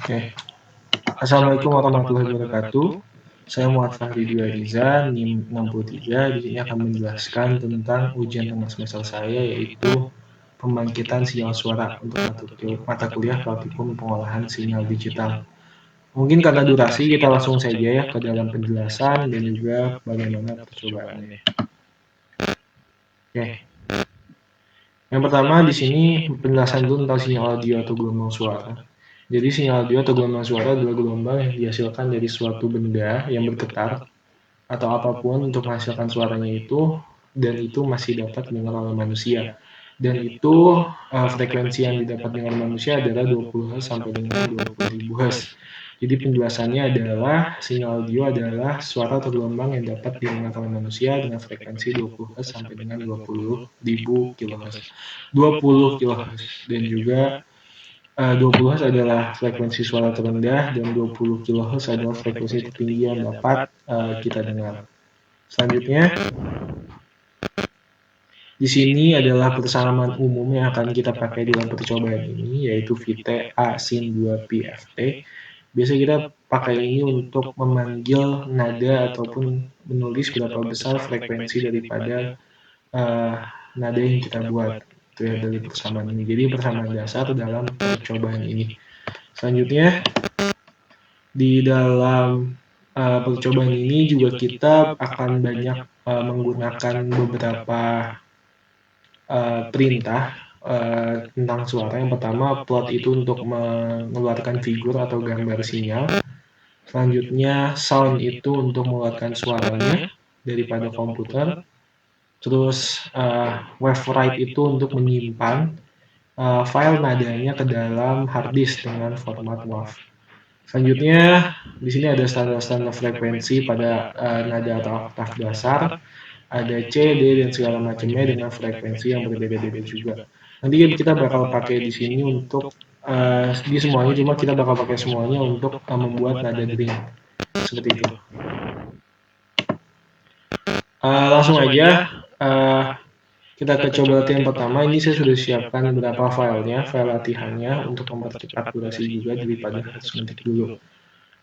Oke. Assalamualaikum warahmatullahi wabarakatuh. Saya Muhammad Fahri Dwi Riza, NIM 63. Di sini akan menjelaskan tentang ujian tengah semester saya, yaitu pembangkitan sinyal suara untuk mata kuliah praktikum pengolahan sinyal digital. Mungkin karena durasi, kita langsung saja ya ke dalam penjelasan dan juga bagaimana percobaannya. Oke. Yang pertama di sini penjelasan dulu tentang sinyal audio atau gelombang suara. Jadi sinyal audio atau gelombang suara adalah gelombang yang dihasilkan dari suatu benda yang bergetar atau apapun untuk menghasilkan suaranya itu, dan itu masih dapat didengar oleh manusia. Dan itu frekuensi yang didapat dengan manusia adalah 20 Hz sampai dengan 20.000 Hz. Jadi penjelasannya adalah sinyal audio adalah suara atau gelombang yang dapat didengar oleh manusia dengan frekuensi 20 Hz sampai dengan 20.000 kHz. 20 kHz dan juga 20 Hz adalah frekuensi suara terendah dan 20 kHz adalah frekuensi tertinggi yang dapat kita dengar. Selanjutnya, di sini adalah persamaan umum yang akan kita pakai dalam percobaan ini, yaitu VT A sin 2 pi FT. Biasa kita pakai ini untuk memanggil nada ataupun menulis berapa besar frekuensi daripada nada yang kita buat. Itu ya dari persamaan ini. Jadi persamaan dasar dalam percobaan ini. Selanjutnya, di dalam percobaan ini juga kita akan banyak menggunakan beberapa perintah tentang suara. Yang pertama, plot itu untuk mengeluarkan figur atau gambar sinyal. Selanjutnya, sound itu untuk mengeluarkan suaranya daripada komputer. Terus, wave write itu untuk menyimpan file nadanya ke dalam hard disk dengan format WAV. Selanjutnya, di sini ada standar-standar frekuensi pada nada atau oktav dasar, ada C, D, dan segala macamnya dengan frekuensi yang berbeda-beda juga. Nanti kita bakal pakai di sini untuk di semuanya, cuma kita bakal pakai semuanya untuk membuat nada dering seperti itu. Langsung aja kita ke coba latihan pertama. Ini saya sudah siapkan beberapa filenya, file latihannya untuk mempercepat durasi juga daripada harus ngetik dulu.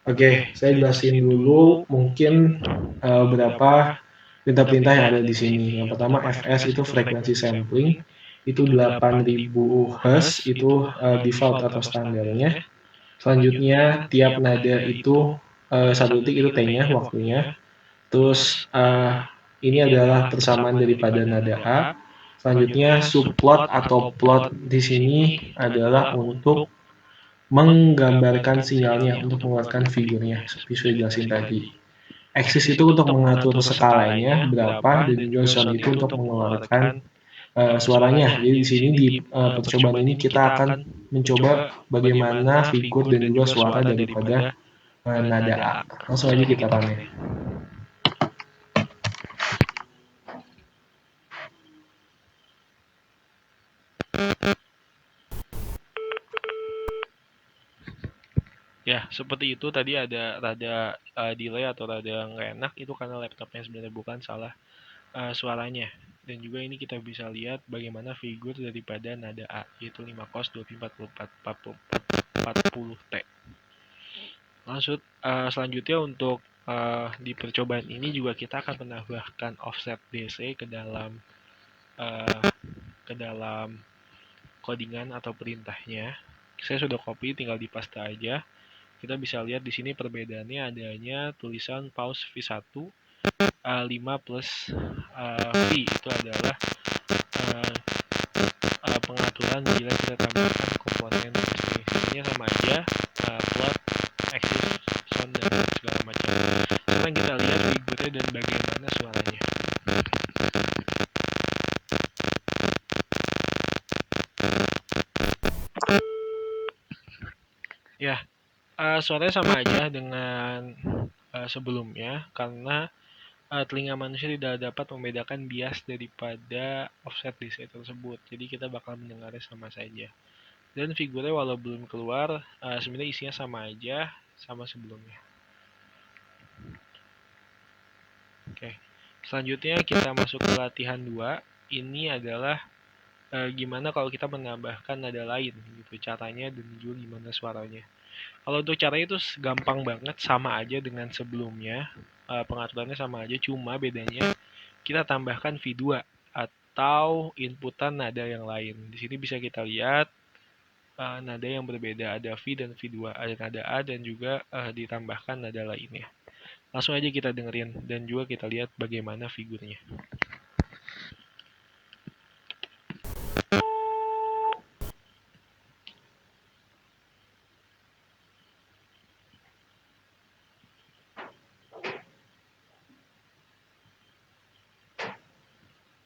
Oke, saya jelasin dulu mungkin beberapa perintah-perintah yang ada di sini. Yang pertama FS itu frekuensi sampling, itu 8000 Hz, itu default atau standarnya. Selanjutnya tiap nada itu 1 detik itu T-nya, waktunya. Terus ini adalah persamaan daripada nada A. Selanjutnya subplot atau plot di sini adalah untuk menggambarkan sinyalnya, untuk mengeluarkan figurnya, seperti sudah jelasin tadi. Axis itu untuk mengatur skalanya berapa, dan juga sound itu untuk mengeluarkan suaranya. Jadi di sini di percobaan ini kita akan mencoba bagaimana figur dan juga suara daripada nada A. Langsung aja kita run ya. Ya, seperti itu tadi ada rada delay atau rada nggak enak, itu karena laptopnya sebenarnya, bukan salah suaranya. Dan juga ini kita bisa lihat bagaimana figur daripada nada A, yaitu 5 cos 24 T. Lanjut, selanjutnya untuk di percobaan ini juga kita akan menambahkan offset DC ke dalam codingan atau perintahnya. Saya sudah copy, tinggal dipaste aja. Kita bisa lihat di sini perbedaannya adanya tulisan pause V1 5 plus V itu adalah pengaturan bila kita tambahkan komponen sini. Sebenarnya sama aja, plot, axis, sound, dan segala macam. Sekarang kita lihat figurnya dan bagaimana suaranya. Ya, suaranya sama aja dengan sebelumnya karena telinga manusia tidak dapat membedakan bias daripada offset DC tersebut. Jadi kita bakal mendengarnya sama saja. Dan figurnya walau belum keluar, sebenarnya isinya sama aja sama sebelumnya. Oke. Selanjutnya kita masuk ke latihan 2. Ini adalah gimana kalau kita menambahkan nada lain gitu caranya dan juga gimana suaranya. Kalau untuk caranya itu gampang banget, sama aja dengan sebelumnya, pengaturannya sama aja, cuma bedanya kita tambahkan V2 atau inputan nada yang lain. Di sini bisa kita lihat nada yang berbeda, ada V dan V2, ada nada A dan juga ditambahkan nada lainnya. Langsung aja kita dengerin dan juga kita lihat bagaimana figurnya.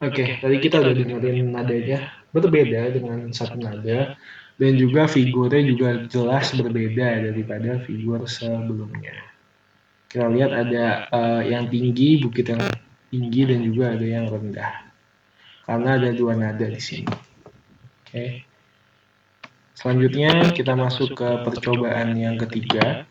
Oke, tadi kita udah dengerin nadanya berbeda dengan satu nada dan juga figurnya juga jelas berbeda daripada figur sebelumnya. Kita lihat ada yang tinggi, bukit yang tinggi dan juga ada yang rendah. Karena ada dua nada di sini. Oke. Selanjutnya kita masuk ke percobaan yang ketiga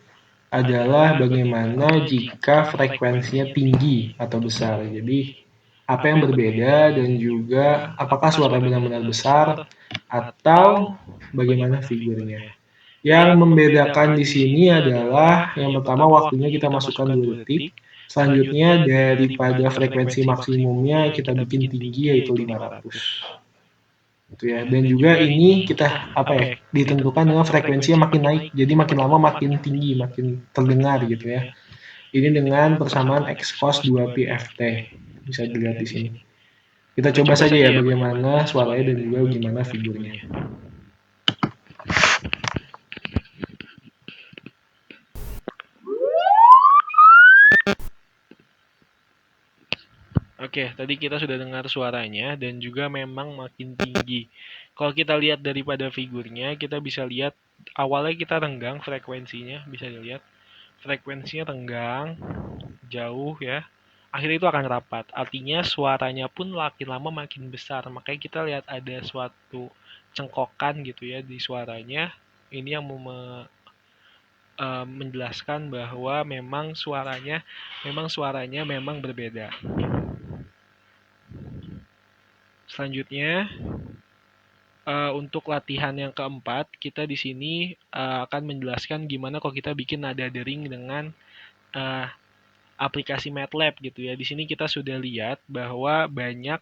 adalah bagaimana jika frekuensinya tinggi atau besar. Jadi apa yang berbeda dan juga apakah suara benar-benar besar atau bagaimana figurnya. Yang membedakan di sini adalah yang pertama waktunya kita masukkan 2 detik, selanjutnya daripada frekuensi maksimumnya kita bikin tinggi yaitu 500. Gitu ya. Dan juga ini kita ditentukan dengan frekuensinya makin naik, jadi makin lama makin tinggi, makin terdengar gitu ya. Ini dengan persamaan X cos 2pi Ft. Bisa dilihat di sini. Kita coba saja ya bagaimana suaranya dan juga bagaimana figurnya. Oke, tadi kita sudah dengar suaranya dan juga memang makin tinggi. Kalau kita lihat daripada figurnya, kita bisa lihat awalnya kita renggang frekuensinya, bisa dilihat. Frekuensinya renggang, jauh ya. Akhirnya itu akan rapat. Artinya suaranya pun makin lama makin besar. Makanya kita lihat ada suatu cengkokan gitu ya di suaranya. Ini yang menjelaskan bahwa memang suaranya memang berbeda. Selanjutnya untuk latihan yang keempat, kita di sini akan menjelaskan gimana kalau kita bikin nada dering dengan aplikasi MATLAB gitu ya. Di sini kita sudah lihat bahwa banyak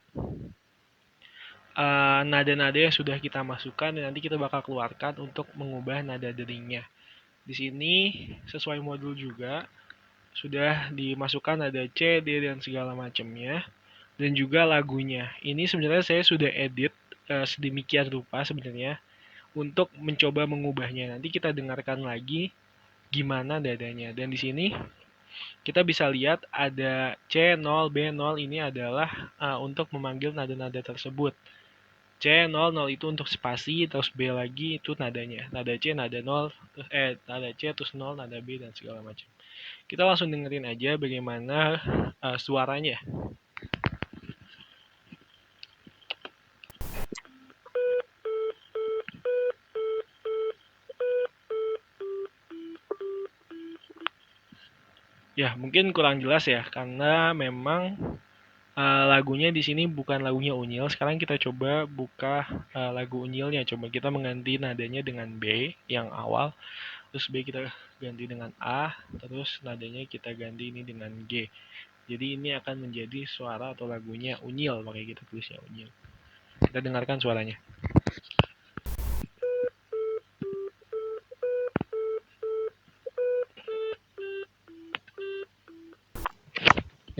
nada-nada yang sudah kita masukkan dan nanti kita bakal keluarkan untuk mengubah nada deringnya. Di sini sesuai modul juga sudah dimasukkan nada C, D dan segala macamnya dan juga lagunya. Ini sebenarnya saya sudah edit sedemikian rupa sebenarnya untuk mencoba mengubahnya. Nanti kita dengarkan lagi gimana nadanya. Dan di sini kita bisa lihat ada C0, B0 ini adalah untuk memanggil nada-nada tersebut. C00 itu untuk spasi, terus B lagi itu nadanya. Nada C, nada 0, nada C, terus 0, nada B, dan segala macam. Kita langsung dengerin aja bagaimana suaranya. Ya, mungkin kurang jelas ya, karena memang lagunya di sini bukan lagunya Unyil. Sekarang kita coba buka lagu Unyilnya. Coba kita mengganti nadanya dengan B yang awal, terus B kita ganti dengan A, terus nadanya kita ganti ini dengan G. Jadi ini akan menjadi suara atau lagunya Unyil, makanya kita tulisnya Unyil. Kita dengarkan suaranya.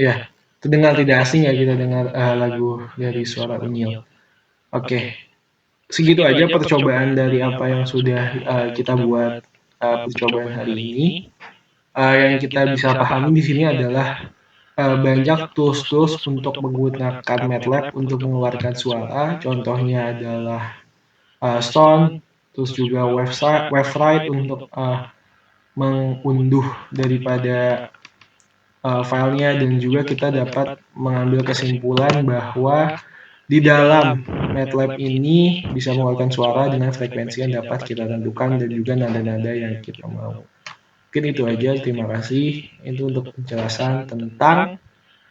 Ya, terdengar tidak asing ya kita dengar lagu dari suara Unyil. Oke, segitu aja percobaan dari apa yang sudah kita buat percobaan hari ini. Yang kita bisa pahami di sini adalah banyak tools-tools untuk menggunakan MATLAB untuk mengeluarkan suara. Contohnya adalah Stone, terus juga Wavewrite untuk mengunduh daripada filenya, dan juga kita dapat mengambil kesimpulan bahwa di dalam MATLAB ini bisa mengeluarkan suara dengan frekuensi yang dapat kita tentukan dan juga nada-nada yang kita mau. Mungkin itu aja, terima kasih. Itu untuk penjelasan tentang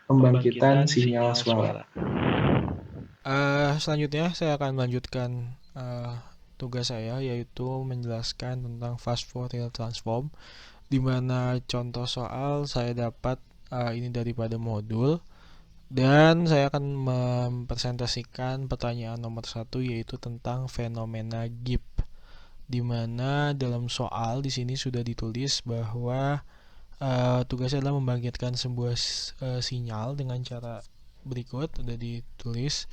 pembangkitan sinyal suara. Selanjutnya saya akan melanjutkan tugas saya, yaitu menjelaskan tentang fast Fourier transform, di mana contoh soal saya dapat ini daripada modul, dan saya akan mempresentasikan pertanyaan nomor 1, yaitu tentang fenomena Gibbs, di mana dalam soal di sini sudah ditulis bahwa tugasnya adalah membangkitkan sebuah sinyal dengan cara berikut, sudah ditulis.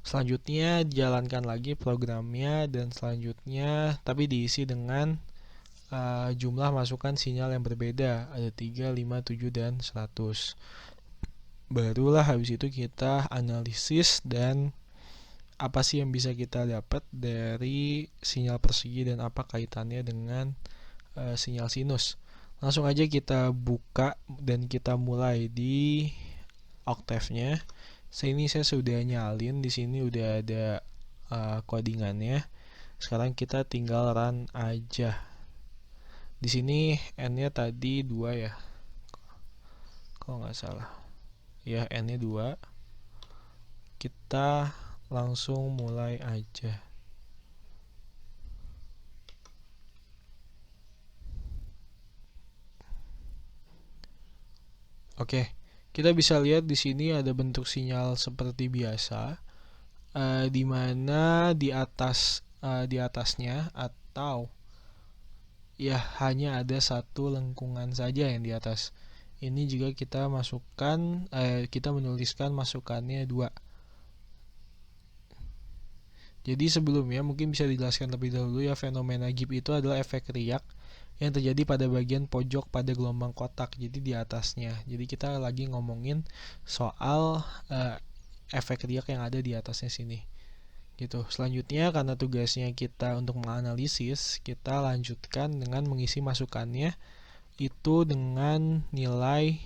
Selanjutnya dijalankan lagi programnya, dan selanjutnya tapi diisi dengan jumlah masukan sinyal yang berbeda, ada 3, 5, 7, dan 100. Barulah habis itu kita analisis dan apa sih yang bisa kita dapat dari sinyal persegi dan apa kaitannya dengan sinyal sinus. Langsung aja kita buka dan kita mulai di Octave-nya. Ini saya sudah nyalin, di sini udah ada codingannya. Sekarang kita tinggal run aja. Di sini n-nya tadi 2 ya, kalau nggak salah. Ya, n-nya 2. Kita langsung mulai aja. Oke, kita bisa lihat di sini ada bentuk sinyal seperti biasa, di mana di atasnya atau ya hanya ada satu lengkungan saja yang di atas. Ini juga kita masukkan, kita menuliskan masukannya 2. Jadi sebelumnya mungkin bisa dijelaskan lebih dahulu ya, fenomena Gibbs itu adalah efek riak yang terjadi pada bagian pojok pada gelombang kotak, jadi di atasnya. Jadi kita lagi ngomongin soal efek riak yang ada di atasnya sini gitu. Selanjutnya, karena tugasnya kita untuk menganalisis, kita lanjutkan dengan mengisi masukannya itu dengan nilai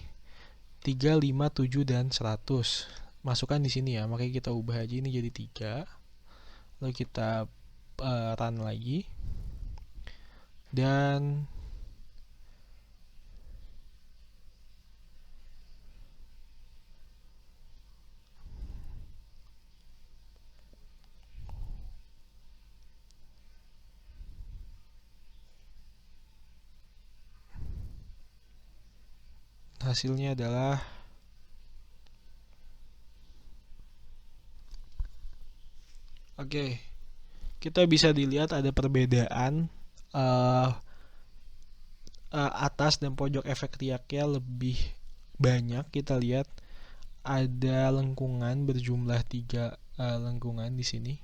3, 5, 7, dan 100. Masukkan di sini ya, makanya kita ubah aja ini jadi 3. Lalu kita run lagi, dan hasilnya adalah oke. Kita bisa dilihat ada perbedaan atas dan pojok efek riaknya lebih banyak. Kita lihat ada lengkungan berjumlah 3 lengkungan di sini.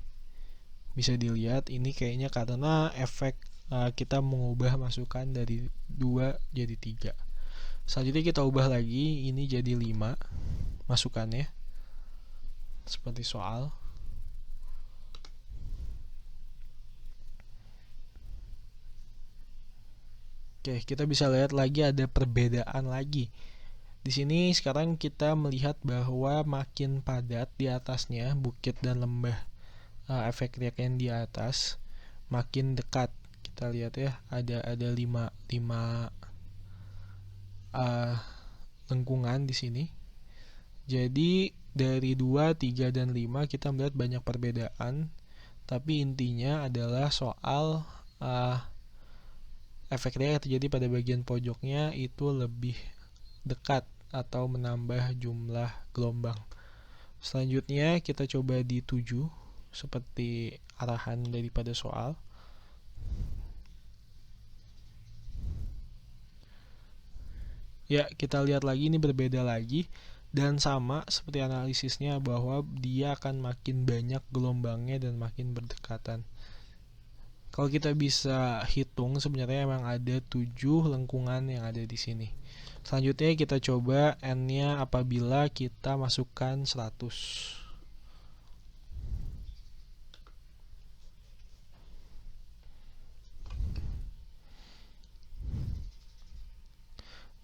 Bisa dilihat ini kayaknya karena efek kita mengubah masukan dari 2 jadi 3. Selanjutnya kita ubah lagi, ini jadi 5 masukannya, seperti soal. Oke, kita bisa lihat lagi ada perbedaan lagi. Di sini sekarang kita melihat bahwa makin padat di atasnya, bukit dan lembah efek riak yang di atas makin dekat. Kita lihat ya, ada 5 lengkungan di sini. Jadi dari 2, 3, dan 5 kita melihat banyak perbedaan, tapi intinya adalah soal efek riak yang terjadi pada bagian pojoknya itu lebih dekat atau menambah jumlah gelombang. Selanjutnya kita coba di 7 seperti arahan daripada soal. Ya, kita lihat lagi ini berbeda lagi, dan sama seperti analisisnya bahwa dia akan makin banyak gelombangnya dan makin berdekatan. Kalau kita bisa hitung, sebenarnya memang ada 7 lengkungan yang ada di sini. Selanjutnya kita coba n-nya apabila kita masukkan 100.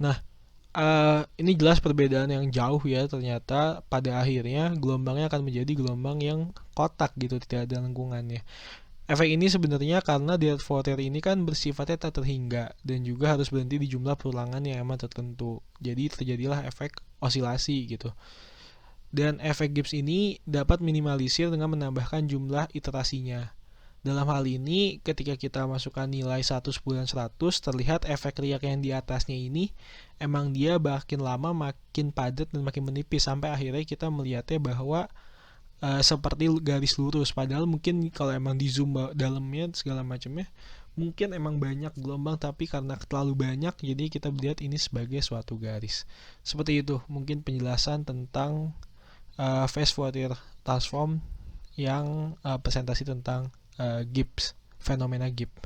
Nah, ini jelas perbedaan yang jauh ya. Ternyata pada akhirnya gelombangnya akan menjadi gelombang yang kotak gitu, tidak ada lengkungannya. Efek ini sebenarnya karena diet Fourier ini kan bersifatnya tak terhingga dan juga harus berhenti di jumlah perulangan yang emang tertentu. Jadi terjadilah efek osilasi gitu. Dan efek Gibbs ini dapat minimalisir dengan menambahkan jumlah iterasinya. Dalam hal ini, ketika kita masukkan nilai 1, 10, dan 100, terlihat efek riak yang di atasnya ini emang dia makin lama makin padat dan makin menipis, sampai akhirnya kita melihatnya bahwa seperti garis lurus. Padahal mungkin kalau emang di zoom dalamnya segala macamnya, mungkin emang banyak gelombang, tapi karena terlalu banyak, jadi kita melihat ini sebagai suatu garis. Seperti itu mungkin penjelasan tentang phase Fourier transform yang presentasi tentang Gibbs, fenomena Gibbs.